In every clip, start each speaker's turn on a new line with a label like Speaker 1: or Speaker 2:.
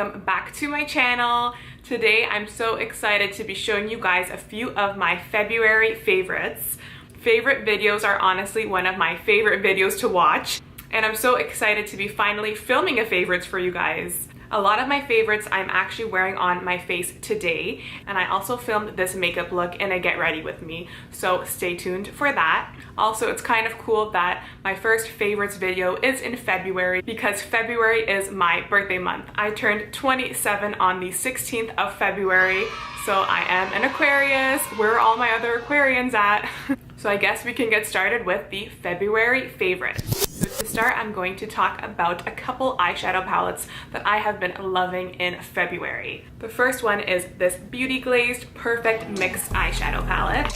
Speaker 1: welcome back to my channel. Today I'm so excited to be showing you guys a few of my February favorites. Favorite videos are honestly one of my favorite videos to watch, and I'm so excited to be finally filming a favorites for you guys. A lot of my favorites I'm actually wearing on my face today, and I also filmed this makeup look in a get ready with me, so stay tuned for that. Also, it's kind of cool that my first favorites video is in February because February is my birthday month. I turned 27 on the 16th of February, so I am an Aquarius. Where are all my other Aquarians at? So I guess we can get started with the February favorites. So to start, I'm going to talk about a couple eyeshadow palettes that I have been loving in February. The first one is this Beauty Glazed Perfect Mix eyeshadow palette.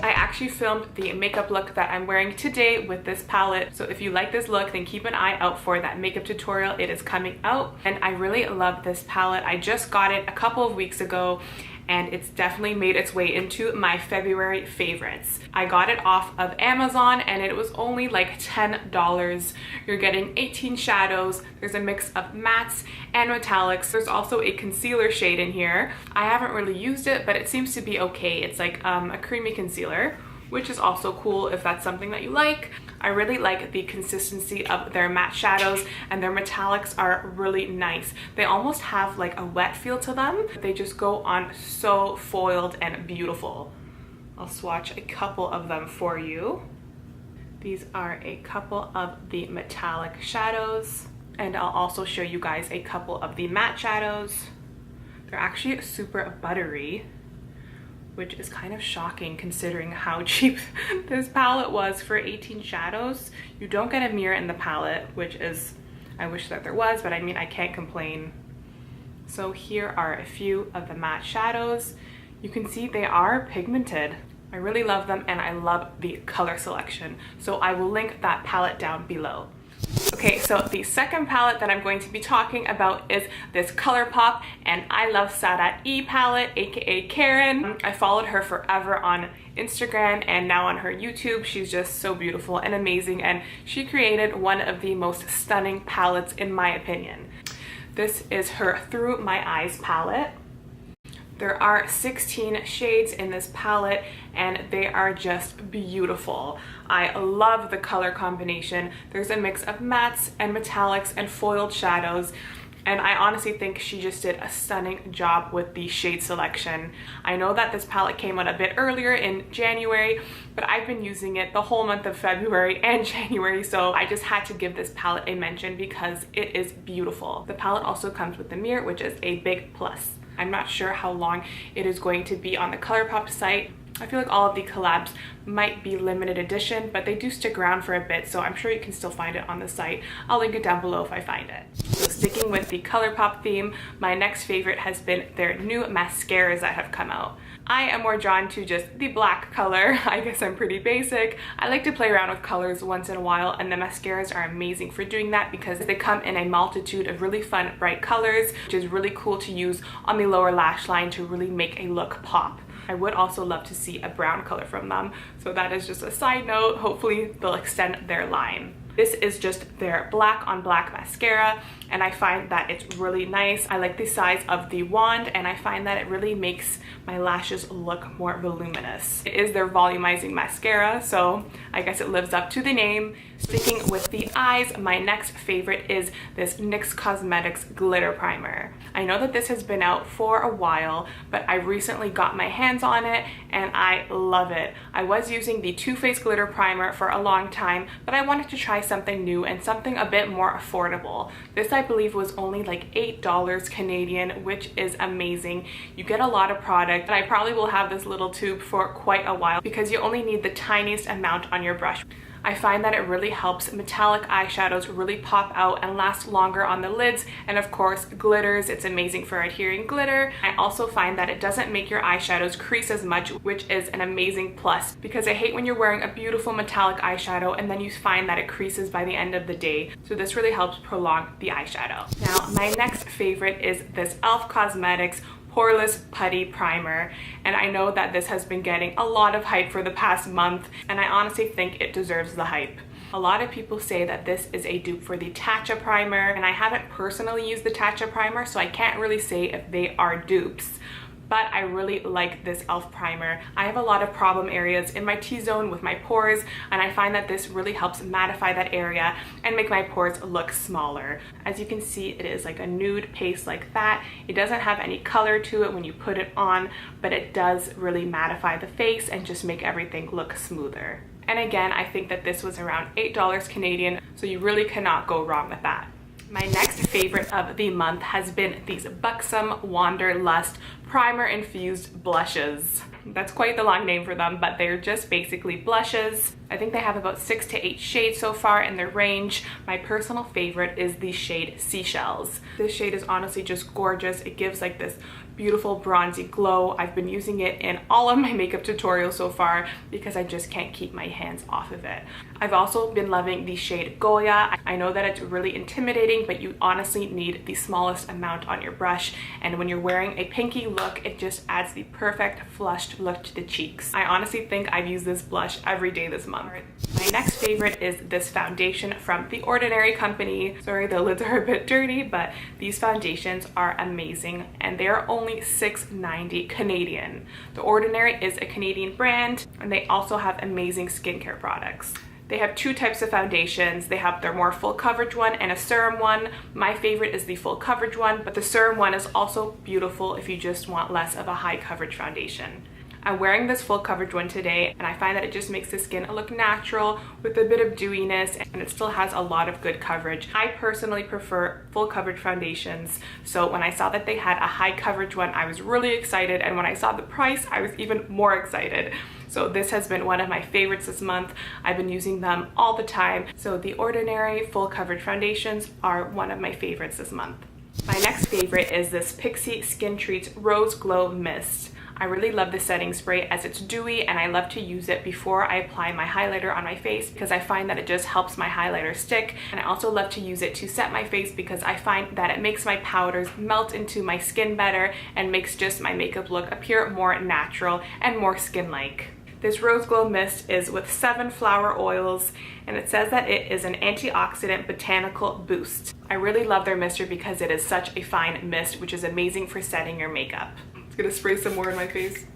Speaker 1: I actually filmed the makeup look that I'm wearing today with this palette, so if you like this look, then keep an eye out for that makeup tutorial. It is coming out, and I really love this palette. I just got it a couple of weeks ago, and it's definitely made its way into my February favorites. I got it off of Amazon and it was only like $10. You're getting 18 shadows. There's a mix of mattes and metallics. There's also a concealer shade in here. I haven't really used it, but it seems to be okay. It's like a creamy concealer, which is also cool if that's something that you like. I really like the consistency of their matte shadows, and their metallics are really nice. They almost have like a wet feel to them. They just go on so foiled and beautiful. I'll swatch a couple of them for you. These are a couple of the metallic shadows, and I'll also show you guys a couple of the matte shadows. They're actually super buttery, which is kind of shocking considering how cheap this palette was for 18 shadows. You don't get a mirror in the palette, which is, I wish that there was, but I mean, I can't complain. So here are a few of the matte shadows. You can see they are pigmented. I really love them, and I love the color selection. So I will link that palette down below. Okay, so the second palette that I'm going to be talking about is this ColourPop and ILUVSARAHI palette, aka Karen. I followed her forever on Instagram and now on her YouTube. She's just so beautiful and amazing, and she created one of the most stunning palettes in my opinion. This is her Through My Eyes palette. There are 16 shades in this palette, and they are just beautiful. I love the color combination. There's a mix of mattes and metallics and foiled shadows, and I honestly think she just did a stunning job with the shade selection. I know that this palette came out a bit earlier in January, but I've been using it the whole month of February and January, so I just had to give this palette a mention because it is beautiful. The palette also comes with the mirror, which is a big plus. I'm not sure how long it is going to be on the ColourPop site. I feel like all of the collabs might be limited edition, but they do stick around for a bit, so I'm sure you can still find it on the site. I'll link it down below if I find it. So sticking with the ColourPop theme, my next favorite has been their new mascaras that have come out. I am more drawn to just the black color. I guess I'm pretty basic. I like to play around with colors once in a while, and the mascaras are amazing for doing that because they come in a multitude of really fun, bright colors, which is really cool to use on the lower lash line to really make a look pop. I would also love to see a brown color from them, so that is just a side note. Hopefully they'll extend their line. This is just their black on black mascara, and I find that it's really nice. I like the size of the wand, and I find that it really makes my lashes look more voluminous. It is their volumizing mascara, so I guess it lives up to the name. Sticking with the eyes, my next favorite is this NYX Cosmetics Glitter Primer. I know that this has been out for a while, but I recently got my hands on it and I love it. I was using the Too Faced Glitter Primer for a long time, but I wanted to try something new and something a bit more affordable. This I believe was only like $8 Canadian, which is amazing. You get a lot of product, and I probably will have this little tube for quite a while because you only need the tiniest amount on your brush. I find that it really helps metallic eyeshadows really pop out and last longer on the lids, and of course glitters, it's amazing for adhering glitter. I also find that it doesn't make your eyeshadows crease as much, which is an amazing plus because I hate when you're wearing a beautiful metallic eyeshadow and then you find that it creases by the end of the day. So this really helps prolong the eyeshadow. Now my next favorite is this E.L.F. Cosmetics Poreless Putty Primer, and I know that this has been getting a lot of hype for the past month, and I honestly think it deserves the hype. A lot of people say that this is a dupe for the Tatcha primer, and I haven't personally used the Tatcha primer, so I can't really say if they are dupes. But I really like this e.l.f. primer. I have a lot of problem areas in my T-zone with my pores, and I find that this really helps mattify that area and make my pores look smaller. As you can see, it is like a nude paste like that. It doesn't have any color to it when you put it on, but it does really mattify the face and just make everything look smoother. And again, I think that this was around $8 Canadian, so you really cannot go wrong with that. My next favorite of the month has been these BUXOM Wanderlust Primer Infused Blushes. That's quite the long name for them, but they're just basically blushes. I think they have about 6 to 8 shades so far in their range. My personal favorite is the shade Seychelles. This shade is honestly just gorgeous. It gives like this beautiful bronzy glow. I've been using it in all of my makeup tutorials so far because I just can't keep my hands off of it. I've also been loving the shade Goya. I know that it's really intimidating, but you honestly need the smallest amount on your brush, and when you're wearing a pinky look, it just adds the perfect flushed look to the cheeks. I honestly think I've used this blush every day this month. My next favorite is this foundation from The Ordinary company. Sorry, the lids are a bit dirty, but these foundations are amazing, and they're only $6.90 Canadian. The Ordinary is a Canadian brand, and they also have amazing skincare products. They have 2 types of foundations. They have their more full coverage one and a serum one. My favorite is the full coverage one, but the serum one is also beautiful if you just want less of a high coverage foundation. I'm wearing this full coverage one today, and I find that it just makes the skin look natural with a bit of dewiness, and it still has a lot of good coverage. I personally prefer full coverage foundations, so when I saw that they had a high coverage one, I was really excited, and when I saw the price, I was even more excited. So this has been one of my favorites this month. I've been using them all the time. So the Ordinary full coverage foundations are one of my favorites this month. My next favorite is this PIXI Skin Treats Rose Glow Mist. I really love this setting spray as it's dewy, and I love to use it before I apply my highlighter on my face because I find that it just helps my highlighter stick. And I also love to use it to set my face because I find that it makes my powders melt into my skin better and makes just my makeup look appear more natural and more skin-like. This Rose Glow Mist is with 7 flower oils, and it says that it is an antioxidant botanical boost. I really love their mister because it is such a fine mist, which is amazing for setting your makeup. I'm gonna spray some more in my face.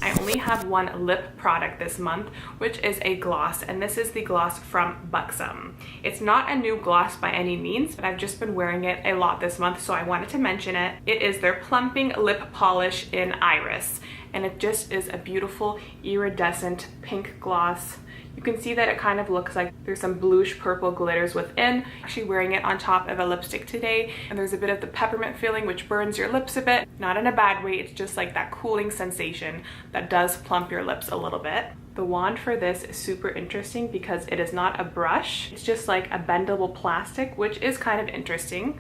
Speaker 1: I only have one lip product this month, which is a gloss, and this is the gloss from BUXOM. It's not a new gloss by any means, but I've just been wearing it a lot this month, so I wanted to mention it. It is their Plumping Lip Polish in Iris, and it just is a beautiful iridescent pink gloss. You can see that it kind of looks like there's some bluish purple glitters within. I'm actually wearing it on top of a lipstick today, and there's a bit of the peppermint feeling which burns your lips a bit. Not in a bad way, it's just like that cooling sensation that does plump your lips a little bit. The wand for this is super interesting because it is not a brush. It's just like a bendable plastic, which is kind of interesting.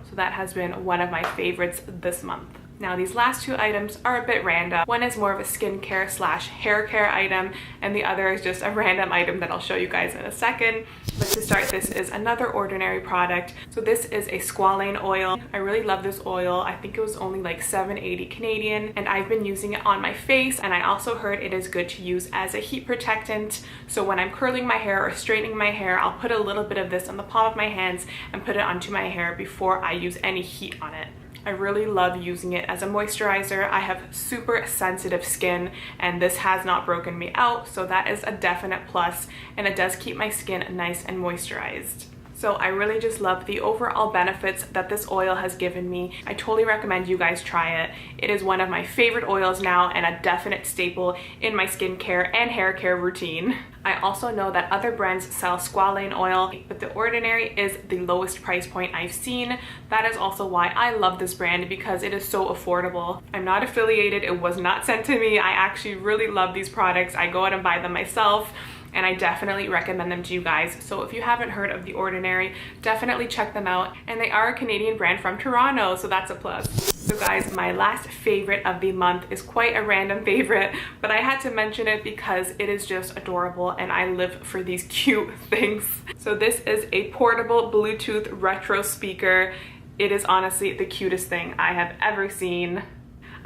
Speaker 1: So that has been one of my favorites this month. Now these last 2 items are a bit random. One is more of a skincare slash hair care item, and the other is just a random item that I'll show you guys in a second. But to start, this is another Ordinary product. So this is a Squalane oil. I really love this oil. I think it was only like $7.80 Canadian, and I've been using it on my face, and I also heard it is good to use as a heat protectant. So when I'm curling my hair or straightening my hair, I'll put a little bit of this on the palm of my hands and put it onto my hair before I use any heat on it. I really love using it as a moisturizer. I have super sensitive skin, and this has not broken me out, so that is a definite plus, and it does keep my skin nice and moisturized. So I really just love the overall benefits that this oil has given me. I totally recommend you guys try it. It is one of my favorite oils now and a definite staple in my skincare and hair care routine. I also know that other brands sell Squalane oil, but The Ordinary is the lowest price point I've seen. That is also why I love this brand, because it is so affordable. I'm not affiliated, it was not sent to me. I actually really love these products. I go out and buy them myself, and I definitely recommend them to you guys. So if you haven't heard of The Ordinary, definitely check them out. And they are a Canadian brand from Toronto, so that's a plus. So guys, my last favorite of the month is quite a random favorite, but I had to mention it because it is just adorable and I live for these cute things. So this is a portable Bluetooth retro speaker. It is honestly the cutest thing I have ever seen.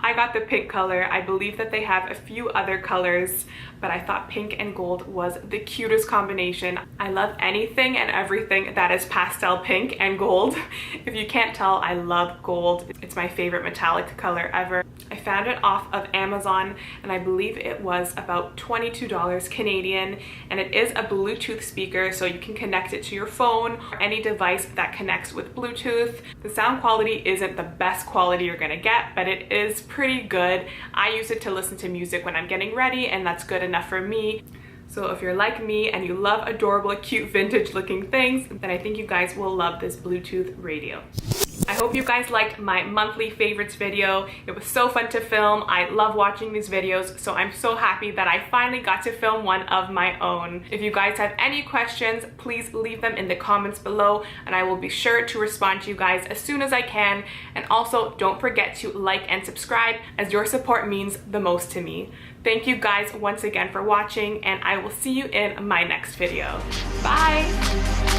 Speaker 1: I got the pink color. I believe that they have a few other colors, but I thought pink and gold was the cutest combination. I love anything and everything that is pastel pink and gold. If you can't tell, I love gold. It's my favorite metallic color ever. I found it off of Amazon and I believe it was about $22 Canadian, and it is a Bluetooth speaker, so you can connect it to your phone or any device that connects with Bluetooth. The sound quality isn't the best quality you're gonna get, but it is pretty good. I use it to listen to music when I'm getting ready, and that's good enough for me. So if you're like me and you love adorable, cute, vintage looking things, then I think you guys will love this Bluetooth radio. I hope you guys liked my monthly favorites video. It was so fun to film. I love watching these videos, so I'm so happy that I finally got to film one of my own. If you guys have any questions, please leave them in the comments below and I will be sure to respond to you guys as soon as I can. And also, don't forget to like and subscribe, as your support means the most to me. Thank you guys once again for watching, and I will see you in my next video. Bye!